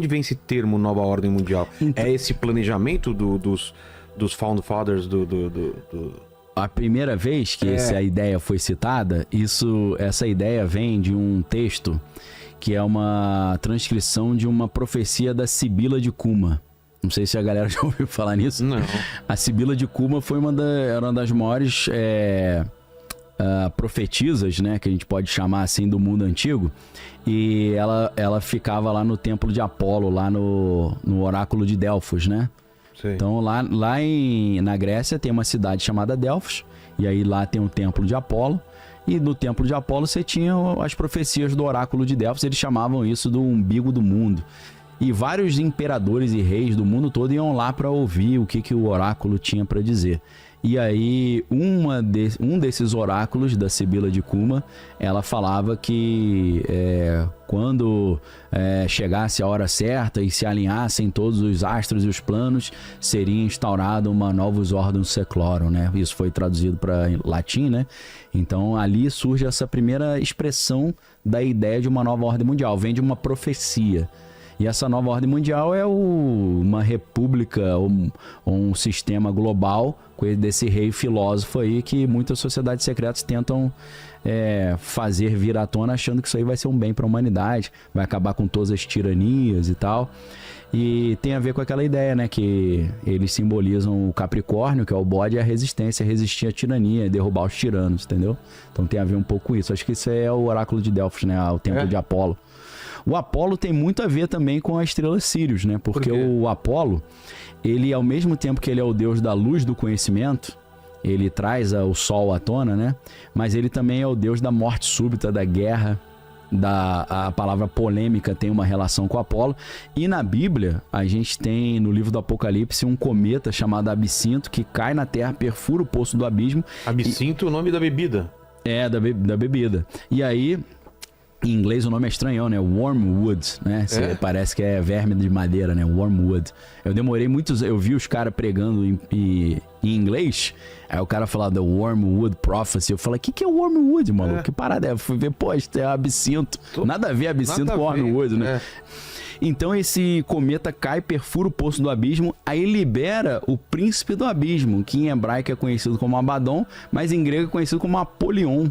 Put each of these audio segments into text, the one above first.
onde vem esse termo Nova Ordem Mundial? Então, é esse planejamento dos Found Fathers A primeira vez que essa ideia foi citada, essa ideia vem de um texto que é uma transcrição de uma profecia da Sibila de Cuma. Não sei se a galera já ouviu falar nisso. Não. A Sibila de Cuma foi era uma das maiores profetisas, né, que a gente pode chamar assim, do mundo antigo. E ela ficava lá no templo de Apolo, lá no oráculo de Delfos, né? Sim. Então lá na Grécia tem uma cidade chamada Delfos, e aí lá tem o templo de Apolo, e no templo de Apolo você tinha as profecias do oráculo de Delfos, eles chamavam isso do umbigo do mundo. E vários imperadores e reis do mundo todo iam lá para ouvir o que o oráculo tinha para dizer. E aí, um desses oráculos da Sibila de Cuma, ela falava que quando chegasse a hora certa e se alinhassem todos os astros e os planos, seria instaurada uma novus ordem seclorum, né? Isso foi traduzido para latim, né? Então, ali surge essa primeira expressão da ideia de uma nova ordem mundial. Vem de uma profecia. E essa nova ordem mundial é uma república, um sistema global desse rei filósofo aí que muitas sociedades secretas tentam fazer vir à tona, achando que isso aí vai ser um bem para a humanidade, vai acabar com todas as tiranias e tal. E tem a ver com aquela ideia, né, que eles simbolizam o Capricórnio, que é o bode, e a resistência, resistir à tirania, derrubar os tiranos, entendeu? Então tem a ver um pouco com isso. Acho que isso é o oráculo de Delfos, né, o templo de Apolo. O Apolo tem muito a ver também com a estrela Sírius, né? Porque o Apolo, ele, ao mesmo tempo que ele é o deus da luz do conhecimento, ele traz o sol à tona, né? Mas ele também é o deus da morte súbita, da guerra, a palavra polêmica tem uma relação com Apolo. E na Bíblia, a gente tem no livro do Apocalipse um cometa chamado Absinto, que cai na terra, perfura o poço do abismo. Absinto, o nome da bebida. É, da bebida. E aí... Em inglês o nome é estranhão, né? Wormwood, né? Parece que é verme de madeira, né? Wormwood. Eu demorei muitos... Eu vi os caras pregando em inglês. Aí o cara falava The Wormwood Prophecy. Eu falei, o que é Wormwood, maluco? Que parada é? Eu fui ver, pô, isso é absinto. Nada a ver absinto com Wormwood, né? Então esse cometa cai, perfura o poço do abismo, aí libera o príncipe do abismo, que em hebraico é conhecido como Abaddon, mas em grego é conhecido como Apolion.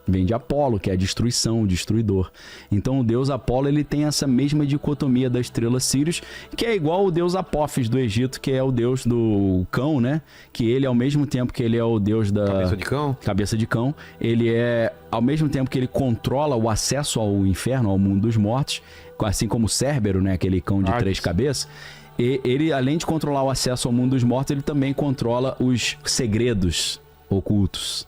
Vem de Apolo, que é a destruição, o destruidor. Então o deus Apolo, ele tem essa mesma dicotomia da estrela Sírius, que é igual o deus Apófis do Egito, que é o deus do cão, né? Que ele, ao mesmo tempo que ele é o deus da... Cabeça de cão. Ele é, ao mesmo tempo que ele controla o acesso ao inferno, ao mundo dos mortos, assim como Cérbero, né? Aquele cão de 3 cabeças. E ele, além de controlar o acesso ao mundo dos mortos, ele também controla os segredos ocultos.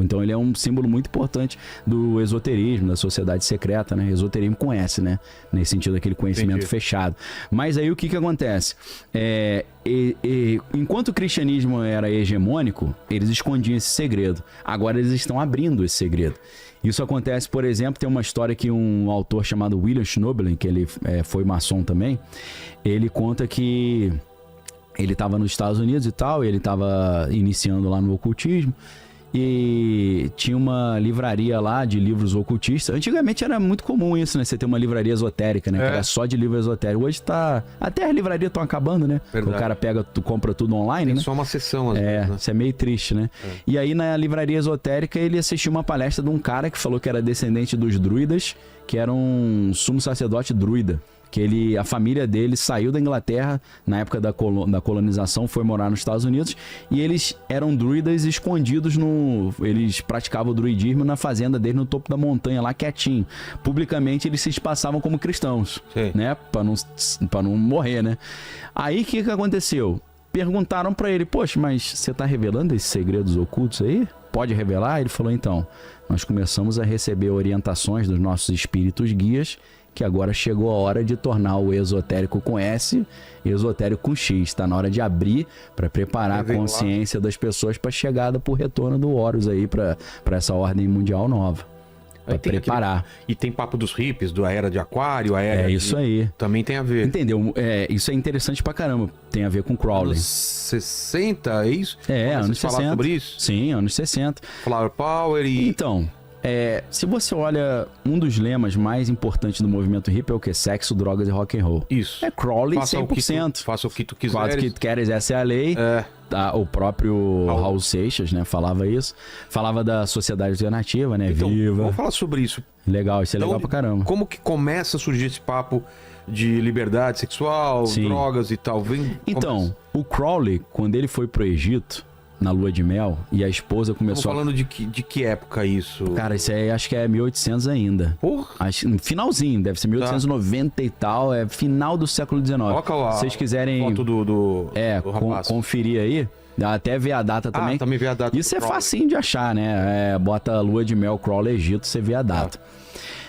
Então ele é um símbolo muito importante do esoterismo, da sociedade secreta, né? Esoterismo com S, né? Nesse sentido, aquele conhecimento fechado. Mas aí o que acontece? Enquanto o cristianismo era hegemônico, eles escondiam esse segredo. Agora eles estão abrindo esse segredo. Isso acontece, por exemplo, tem uma história que um autor chamado William Schnoebelen, que ele foi maçom também, ele conta que ele estava nos Estados Unidos e tal, e ele estava iniciando lá no ocultismo, e tinha uma livraria lá de livros ocultistas. Antigamente era muito comum isso, né? Você ter uma livraria esotérica, né? Que era só de livro esotérico. Hoje tá... Até as livrarias estão acabando, né? O cara compra tudo online, né? Só uma sessão, às vezes, né? Isso é meio triste, né? E aí na livraria esotérica ele assistiu uma palestra de um cara que falou que era descendente dos druidas, que era um sumo sacerdote druida. Que a família dele saiu da Inglaterra na época da colonização, foi morar nos Estados Unidos, e eles eram druidas escondidos eles praticavam o druidismo na fazenda dele no topo da montanha lá quietinho. Publicamente eles se passavam como cristãos, né? Pra não morrer, né? Aí o que aconteceu? Perguntaram pra ele, poxa, mas você tá revelando esses segredos ocultos aí? Pode revelar? Ele falou, então, nós começamos a receber orientações dos nossos espíritos guias, que agora chegou a hora de tornar o esotérico com S e esotérico com X. Está na hora de abrir para preparar a consciência das pessoas para a chegada, para o retorno do Horus aí, para essa ordem mundial nova. Para preparar. E tem papo dos hippies, da era de Aquário, a era... isso aí. Também tem a ver. Entendeu? Isso é interessante pra caramba. Tem a ver com Crowley. Anos 60, é isso? Anos 60. Falar sobre isso? Sim, anos 60. Flower Power e... Então... Se você olha, um dos lemas mais importantes do movimento hippie é o que? Sexo, drogas e rock and roll. Isso. É Crowley Faça 100%. Faça o que tu quiseres. Faça o que tu queres, essa é a lei. O próprio Raul Seixas, né, falava isso. Falava da sociedade alternativa, né? Então, Viva. vamos falar sobre isso. Legal, isso é legal pra caramba. Como que começa a surgir esse papo de liberdade sexual, drogas e tal? Então, o Crowley, quando ele foi pro Egito, na lua de mel, e a esposa começou... Estamos falando de que época isso? Cara, isso aí acho que é 1800 ainda. Porra! Finalzinho, deve ser 1890 e tal, é final do século XIX. Coloca lá. Se vocês quiserem... Foto do rapaz. Conferir aí, dá até ver a data também. Também vê a data. Isso é facinho de achar, né? Bota lua de mel, Crowley, Egito, você vê a data.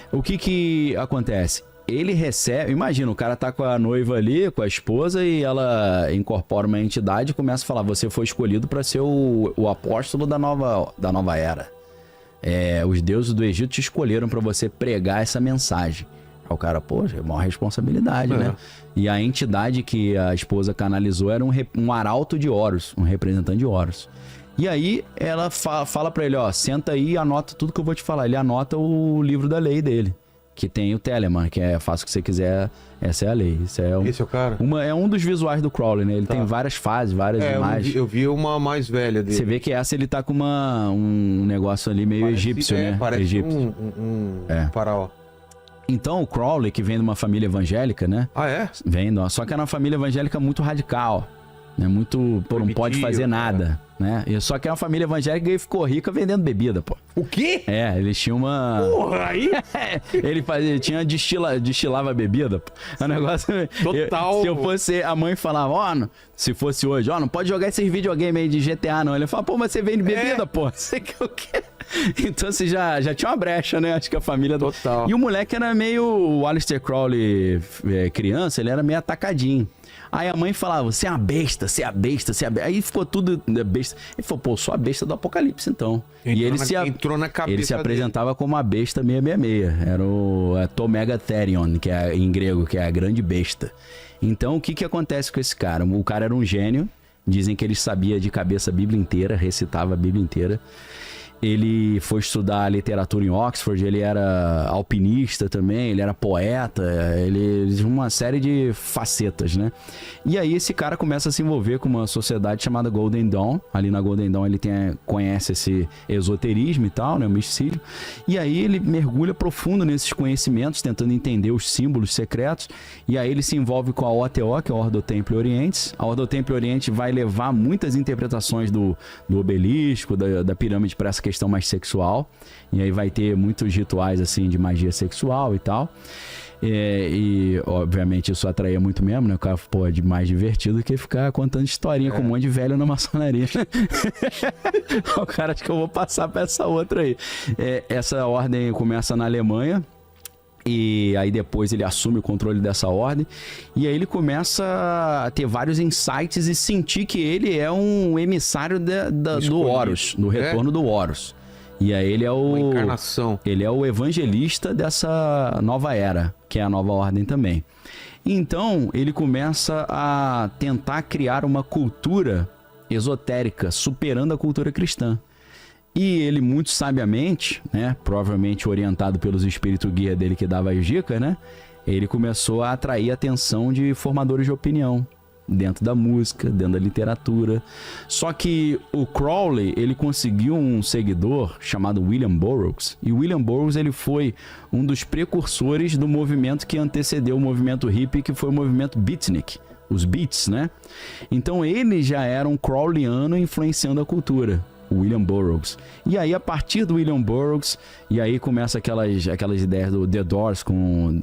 O que acontece? Ele recebe... Imagina, o cara tá com a noiva ali, com a esposa, e ela incorpora uma entidade e começa a falar: você foi escolhido para ser o apóstolo da nova era. Os deuses do Egito te escolheram para você pregar essa mensagem. Aí o cara, poxa, é uma responsabilidade, né? E a entidade que a esposa canalizou era um arauto de Horus, um representante de Horus. E aí ela fala para ele, senta aí e anota tudo que eu vou te falar. Ele anota o livro da lei dele, que tem o Telemann, que faça o que você quiser, essa é a lei. Esse é o cara? É um dos visuais do Crowley, né? Ele tem várias fases, várias imagens. Eu vi uma mais velha dele. Você vê que essa ele tá com um negócio ali meio egípcio, né? Parece egípcio. um faraó. Então o Crowley, que vem de uma família evangélica, né? Só que era uma família evangélica muito radical, né? Muito, não pode fazer nada, né? Só que é uma família evangélica e ficou rica vendendo bebida, pô. O quê? Eles tinham uma... Porra, aí? Ele tinha destilava bebida, pô. É um negócio... Total. Se eu fosse... A mãe falava, se fosse hoje, não pode jogar esses videogames aí de GTA, não. Ele fala, mas você vende bebida, pô. Você quer o quê? Então você já tinha uma brecha, né? Acho que a família... Total. E o moleque era meio... O Aleister Crowley, criança, ele era meio atacadinho. Aí a mãe falava, você é uma besta, você é a besta, você é a besta. Aí ficou tudo besta. Ele falou, sou a besta do Apocalipse, então. Entrou na cabeça ele se apresentava como a besta 666. Era o Tomegatherion, que é em grego, que é a grande besta. Então, o que acontece com esse cara? O cara era um gênio. Dizem que ele sabia de cabeça a Bíblia inteira, recitava a Bíblia inteira. Ele foi estudar literatura em Oxford, ele era alpinista também, ele era poeta, ele tinha uma série de facetas, né? E aí esse cara começa a se envolver com uma sociedade chamada Golden Dawn. Ali na Golden Dawn ele conhece esse esoterismo e tal, né? O misticismo. E aí ele mergulha profundo nesses conhecimentos, tentando entender os símbolos secretos. E aí ele se envolve com a OTO, que é a Ordo Templi Orientis. A Ordo Templi Orientis vai levar muitas interpretações do obelisco, da pirâmide para essa questão mais sexual, e aí vai ter muitos rituais assim de magia sexual e tal, e obviamente isso atraía muito mesmo, né? O cara, é mais divertido que ficar contando historinha com um monte de velho na maçonaria. O cara, acho que eu vou passar pra essa outra aí. Essa ordem começa na Alemanha, e aí depois ele assume o controle dessa ordem, e aí ele começa a ter vários insights e sentir que ele é um emissário do Horus, do retorno do Horus. E aí ele é uma encarnação. Ele é o evangelista dessa nova era, que é a nova ordem também. Então ele começa a tentar criar uma cultura esotérica, superando a cultura cristã. E ele, muito sabiamente, né, provavelmente orientado pelos espíritos guia dele que dava as dicas, né, ele começou a atrair a atenção de formadores de opinião dentro da música, dentro da literatura. Só que o Crowley, ele conseguiu um seguidor chamado William Burroughs, e William Burroughs ele foi um dos precursores do movimento que antecedeu o movimento hippie, que foi o movimento beatnik, os beats, né? Então ele já era um Crowleyano influenciando a cultura. William Burroughs. E aí, a partir do William Burroughs, e aí começa aquelas ideias do The Doors, com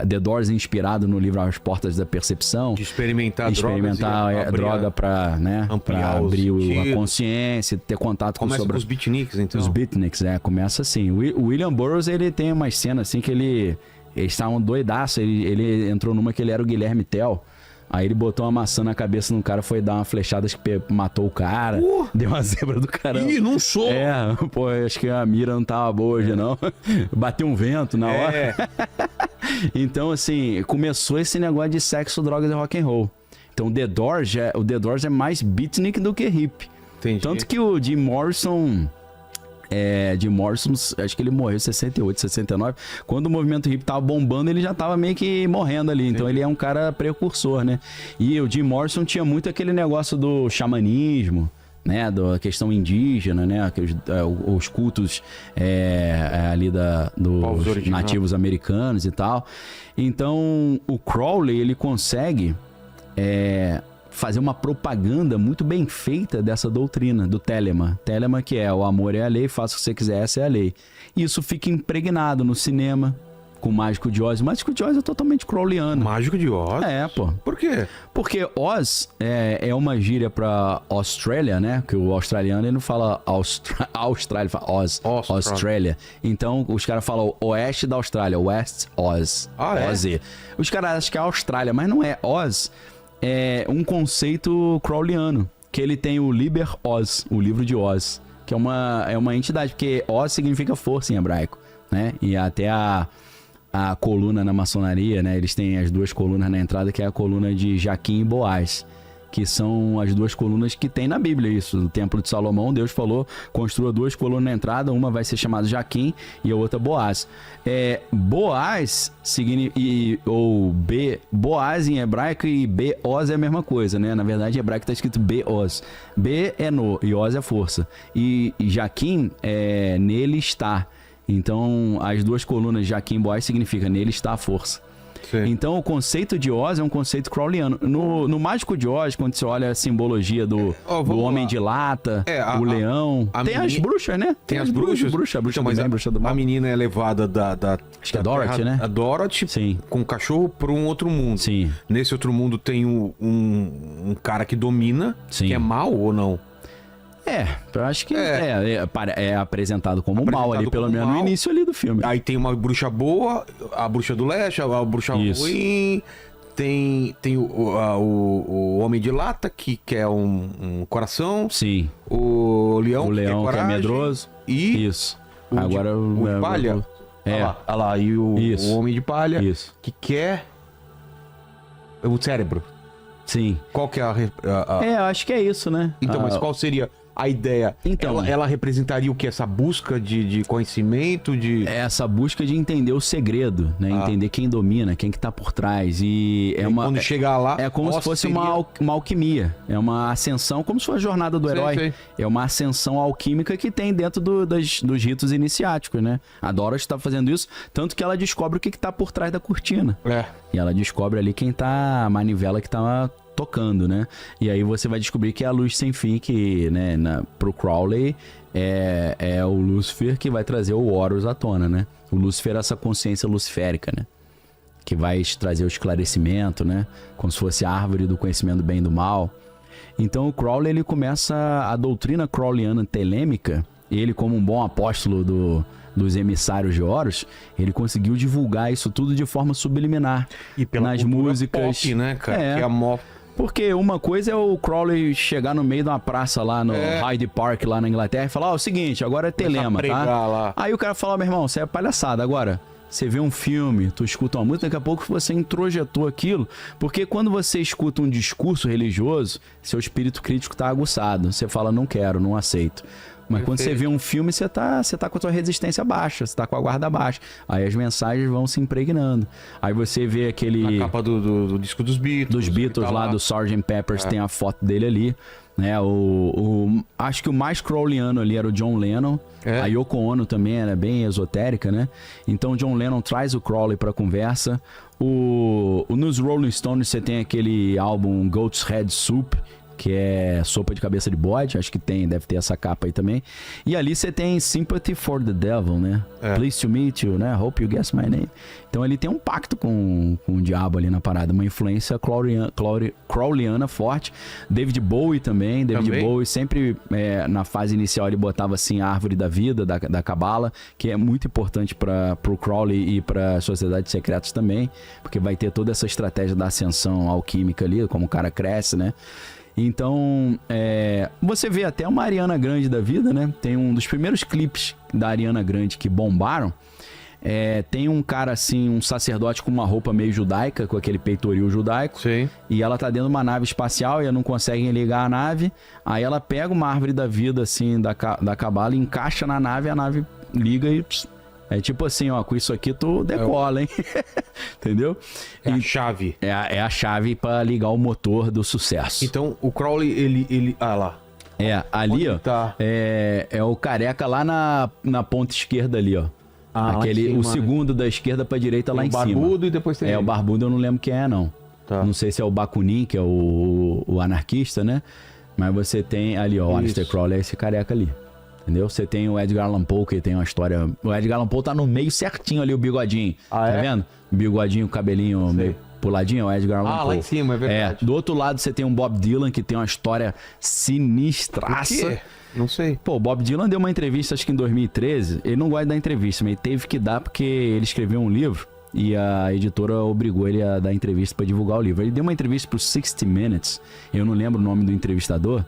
The Doors inspirado no livro As Portas da Percepção. De experimentar droga para abrir a consciência, ter contato com os beatniks, então. Os beatniks, começa assim. O William Burroughs, ele tem umas cenas assim que eles estavam doidaço, ele entrou numa que ele era o Guilherme Tell. Aí ele botou uma maçã na cabeça de um cara, foi dar uma flechada que matou o cara. Deu uma zebra do caramba. Ih, não sou. Acho que a mira não tava boa hoje, não. Bateu um vento na hora. Então, assim, começou esse negócio de sexo, drogas e rock and roll. Então, o The Doors é mais beatnik do que hip. Entendi. Tanto que o Jim Morrison, Jim Morrison, acho que ele morreu em 68, 69. Quando o movimento hippie tava bombando, ele já tava meio que morrendo ali. Então ele é um cara precursor, né? E o Jim Morrison tinha muito aquele negócio do xamanismo, né, da questão indígena, né, os cultos ali dos nativos americanos e tal. Então, o Crowley, ele consegue fazer uma propaganda muito bem feita dessa doutrina, do Telemann. Telemann, que é o amor é a lei, faça o que você quiser, essa é a lei. Isso fica impregnado no cinema, com o Mágico de Oz. O Mágico de Oz é totalmente crowleyano. Mágico de Oz? Pô. Por quê? Porque Oz é uma gíria pra Austrália, né? Que o australiano, ele não fala Austrália, ele fala Oz. Austrália. Então, os caras falam oeste da Austrália, West Oz. Oz. Os caras acham que é Austrália, mas não é. Oz é um conceito crowleyano, que ele tem o Liber Oz, o livro de Oz, que é uma entidade, porque Oz significa força em hebraico, né? E até a coluna na maçonaria, né? Eles têm as duas colunas na entrada, que é a coluna de Jaquim e Boaz, que são as duas colunas que tem na Bíblia, isso. No Templo de Salomão, Deus falou, construa duas colunas na entrada, uma vai ser chamada Jaquim e a outra Boaz. Boaz Boaz em hebraico e B-Oz é a mesma coisa, né? Na verdade, em hebraico está escrito B-Oz. B é no e Oz é força. E Jaquim é nele está. Então, as duas colunas Jaquim e Boaz significa nele está a força. Sim. Então, o conceito de Oz é um conceito crowleyano. No Mágico de Oz, quando você olha a simbologia do Homem de Lata, o leão... Tem as bruxas, né? Tem as bruxas? A bruxa do bem, a bruxa do mal. A menina é levada acho que é Dorothy, né? A Dorothy, sim, com o cachorro para um outro mundo. Sim. Nesse outro mundo tem um cara que domina, sim, que é mau ou não? Eu acho que é apresentado como mal ali, pelo menos no início ali do filme. Aí tem uma bruxa boa, a bruxa do leste, a bruxa ruim, tem o Homem de Lata, que quer um coração. Sim. O leão que é medroso. E isso. Agora o palha. Olha lá, e o Homem de Palha, que quer o cérebro. Sim. Qual que é eu acho que é isso, né? Então, mas qual seria a ideia? Então, ela representaria o que? Essa busca de conhecimento, essa busca de entender o segredo, né? Entender quem domina, quem que tá por trás. E quando chegar lá... É como se fosse uma alquimia. É uma ascensão, como se fosse a jornada do herói. Sei. É uma ascensão alquímica que tem dentro dos ritos iniciáticos, né? A Dorothy está fazendo isso, tanto que ela descobre o que tá por trás da cortina. E ela descobre ali quem tá... a manivela que tá tocando, né? E aí você vai descobrir que é a luz sem fim, que, né, pro Crowley é o Lúcifer que vai trazer o Horus à tona, né? O Lúcifer é essa consciência luciférica, né? Que vai trazer o esclarecimento, né? Como se fosse a árvore do conhecimento do bem e do mal. Então o Crowley, ele começa a doutrina crowleyana telêmica, ele como um bom apóstolo dos emissários de Horus, ele conseguiu divulgar isso tudo de forma subliminar. E nas músicas, pop, né, cara? Que é a Porque uma coisa é o Crowley chegar no meio de uma praça lá no Hyde Park, lá na Inglaterra, e falar, o seguinte, agora é telema, tá? Lá. Aí o cara fala, meu irmão, isso é palhaçada. Agora, você vê um filme, tu escuta uma música, daqui a pouco você introjetou aquilo, porque quando você escuta um discurso religioso, seu espírito crítico tá aguçado. Você fala, não quero, não aceito. Mas quando você vê um filme, você tá com a sua resistência baixa, você tá com a guarda baixa. Aí as mensagens vão se impregnando. Aí você vê aquele... A capa do disco dos Beatles. Dos Beatles lá, do Sgt. Pepper's, tem a foto dele ali. Né? Acho que o mais crowleyano ali era o John Lennon. A Yoko Ono também era bem esotérica, né? Então o John Lennon traz o Crowley pra conversa. Nos Rolling Stones você tem aquele álbum Goat's Head Soup, que é sopa de cabeça de bode, acho que deve ter essa capa aí também. E ali você tem Sympathy for the Devil, né? Pleased to meet you, né? Hope you guess my name. Então ele tem um pacto com o diabo ali na parada, uma influência crowleyana forte. David Bowie também. David Bowie sempre, na fase inicial, ele botava assim a árvore da vida, da Cabala, que é muito importante pro Crowley e pra Sociedades Secretas também, porque vai ter toda essa estratégia da ascensão alquímica ali, como o cara cresce, né? Então, você vê até uma Ariana Grande da vida, né? Tem um dos primeiros clipes da Ariana Grande que bombaram, tem um cara assim, um sacerdote com uma roupa meio judaica, com aquele peitoril judaico. Sim. E ela tá dentro de uma nave espacial e ela não consegue ligar a nave. Aí ela pega uma árvore da vida, assim, da cabala, encaixa na nave, a nave liga e... É tipo assim, ó, com isso aqui tu decola, hein? Entendeu? É a chave. É a chave pra ligar o motor do sucesso. Então, o Crowley, ele... Ah, lá. Ali, Onde ó, tá? é o careca lá na ponta esquerda ali, ó. Ah, lá em cima, o segundo da esquerda pra direita lá em cima. O barbudo e depois tem o barbudo eu não lembro quem é, não. Tá. Não sei se é o Bakunin, que é o anarquista, né? Mas você tem ali, ó, o Aleister Crowley é esse careca ali. Entendeu? Você tem o Edgar Allan Poe, que tem uma história... O Edgar Allan Poe tá no meio certinho ali, o bigodinho. Tá vendo? O bigodinho, o cabelinho meio puladinho, é o Edgar Allan Poe. Lá em cima, é verdade. Do outro lado você tem um Bob Dylan, que tem uma história sinistraça. Por quê? Não sei. Pô, o Bob Dylan deu uma entrevista, acho que em 2013. Ele não gosta de dar entrevista, mas ele teve que dar porque ele escreveu um livro e a editora obrigou ele a dar entrevista pra divulgar o livro. Ele deu uma entrevista pro 60 Minutes, eu não lembro o nome do entrevistador,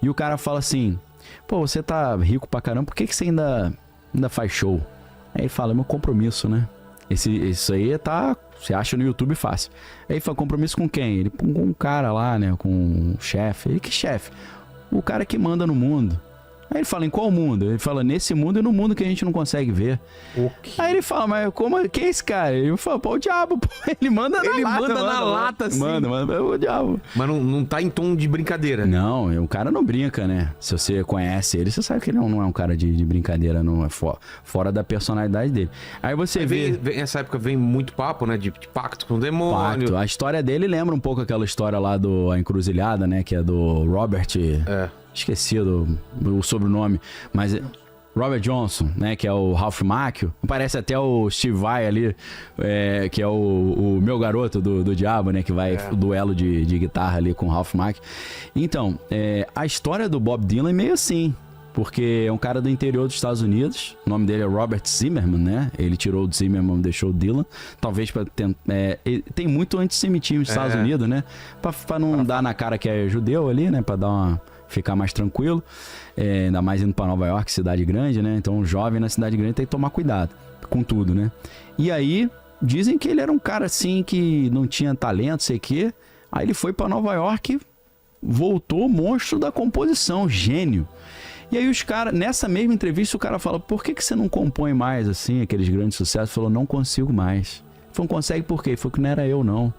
e o cara fala assim... Pô, você tá rico pra caramba, por que você ainda faz show? Aí ele fala, é meu compromisso, né? Isso aí você acha no YouTube fácil. Aí ele fala, compromisso com quem? Ele com um cara lá, né? Com um chefe. Ele, que chefe? O cara que manda no mundo. Aí ele fala, em qual mundo? Ele fala, nesse mundo e no mundo que a gente não consegue ver. Aí ele fala, mas quem é esse cara? Ele fala, pô, o diabo, pô. Ele manda na lata, assim. Manda, o diabo. Mas não tá em tom de brincadeira. Não, o cara não brinca, né? Se você conhece ele, você sabe que ele não é um cara de brincadeira, não é fora da personalidade dele. Aí você vê... Nessa época vem muito papo, né? De pacto com o demônio. Pacto. A história dele lembra um pouco aquela história lá do A Encruzilhada, né? Que é do Robert... Esqueci o sobrenome, mas Robert Johnson, né, que é o Ralph Macchio, parece até o Steve Vai ali, que é o meu garoto do diabo, né, que vai o duelo de guitarra ali com o Ralph Macchio. Então, a história do Bob Dylan é meio assim, porque é um cara do interior dos Estados Unidos, o nome dele é Robert Zimmerman, né, ele tirou o Zimmerman, deixou o Dylan, talvez para tem muito antissemitismo nos Estados Unidos, né, pra não dar na cara que é judeu ali, né, pra ficar mais tranquilo, ainda mais indo pra Nova York, cidade grande, né? Então, um jovem na cidade grande tem que tomar cuidado com tudo, né? E aí, dizem que ele era um cara assim que não tinha talento, sei o quê. Aí ele foi pra Nova York, voltou monstro da composição, gênio. E aí os caras, nessa mesma entrevista, o cara fala, por que você não compõe mais, assim, aqueles grandes sucessos? Ele falou, não consigo mais. Ele falou, não consegue por quê? Ele falou que não era eu, não.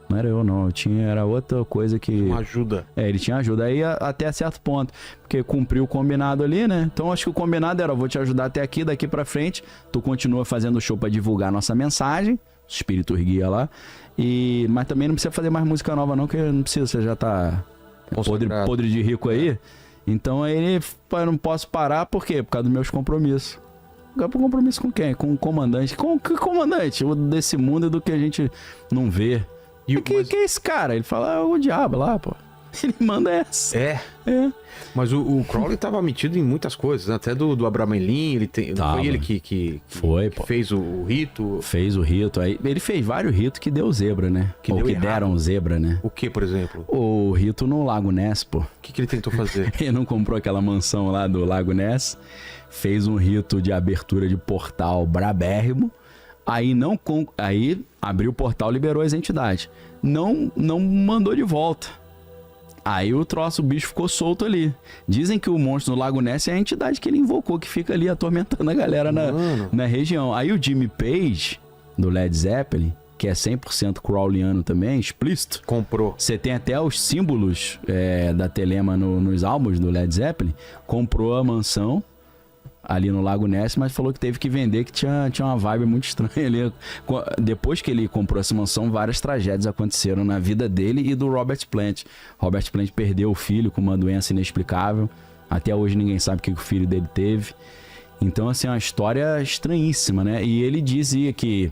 Não era eu, não. Era outra coisa que... Uma ajuda. Ele tinha ajuda. Aí até certo ponto. Porque cumpriu o combinado ali, né? Então acho que o combinado era, vou te ajudar até aqui, daqui pra frente. Tu continua fazendo o show pra divulgar a nossa mensagem. Espírito guia lá. Mas também não precisa fazer mais música nova, não, que não precisa. Você já tá podre de rico aí. Então aí eu não posso parar, por quê? Por causa dos meus compromissos. Compromisso com quem? Com o comandante. Com que comandante? O desse mundo e do que a gente não vê. Que é esse cara? Ele fala, o diabo lá, pô. Ele manda essa. Mas o Crowley tava metido em muitas coisas, né? Até do Abraham Lincoln, foi ele que fez o rito. Fez o rito. Aí ele fez vários ritos que deu zebra, né? Que deram zebra, né? O que, por exemplo? O rito no Lago Ness, pô. O que ele tentou fazer? Ele não comprou aquela mansão lá do Lago Ness, fez um rito de abertura de portal brabérrimo. Aí abriu o portal, liberou as entidades. Não mandou de volta. Aí o bicho ficou solto ali. Dizem que o monstro no Lago Ness é a entidade que ele invocou, que fica ali atormentando a galera na região. Aí o Jimmy Page, do Led Zeppelin, que é 100% Crowleyano também, explícito. Comprou. Você tem até os símbolos da telema nos álbuns do Led Zeppelin. Comprou a mansão ali no Lago Ness, mas falou que teve que vender, que tinha uma vibe muito estranha ali. Depois que ele comprou essa mansão, várias tragédias aconteceram na vida dele e do Robert Plant. Robert Plant perdeu o filho com uma doença inexplicável. Até hoje ninguém sabe o que o filho dele teve. Então, assim, é uma história estranhíssima, né? E ele dizia que...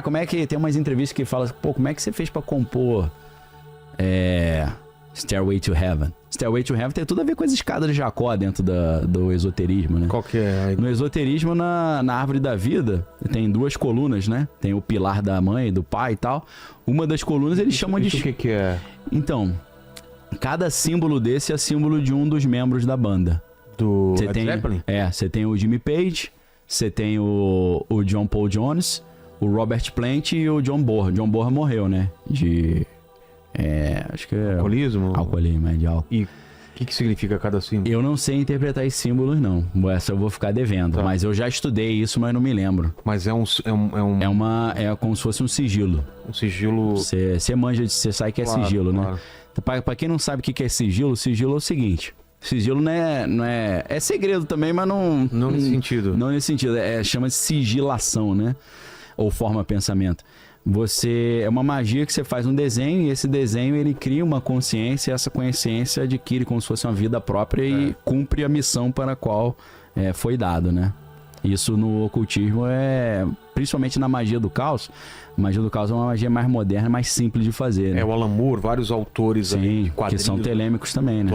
como é que... Tem umas entrevistas que fala, pô, como é que você fez pra compor Stairway to Heaven? Stairway to Heaven tem tudo a ver com as escadas de Jacó dentro do esoterismo, né? Qual que é? No esoterismo, na árvore da vida, tem duas colunas, né? Tem o pilar da mãe, do pai e tal. Uma das colunas eles chamam de... O que é? Então, cada símbolo desse é símbolo de um dos membros da banda. Do Led Zeppelin? Você tem o Jimmy Page, você tem o John Paul Jones, o Robert Plant e o John Borra. John Borra morreu, né? Acho que é... Alcoolismo? Alcoolismo, de álcool. E o que significa cada símbolo? Eu não sei interpretar esses símbolos, não. Essa eu vou ficar devendo. Tá. Mas eu já estudei isso, mas não me lembro. Mas é como se fosse um sigilo. um sigilo... Você manja, você sabe que é Claro, sigilo, claro. né? Pra quem não sabe o que é sigilo é o seguinte. Sigilo não é... É segredo também, mas não... Não nesse sentido. Não nesse sentido. Chama-se sigilação, né? Ou forma pensamento. É uma magia que você faz um desenho e esse desenho ele cria uma consciência e essa consciência adquire como se fosse uma vida própria e cumpre a missão para a qual foi dado, né? Isso no ocultismo principalmente na magia do caos. A magia do caos é uma magia mais moderna, mais simples de fazer, né? O Alan Moore, vários autores ali de Sim, que quadrinhos. são telêmicos também, né?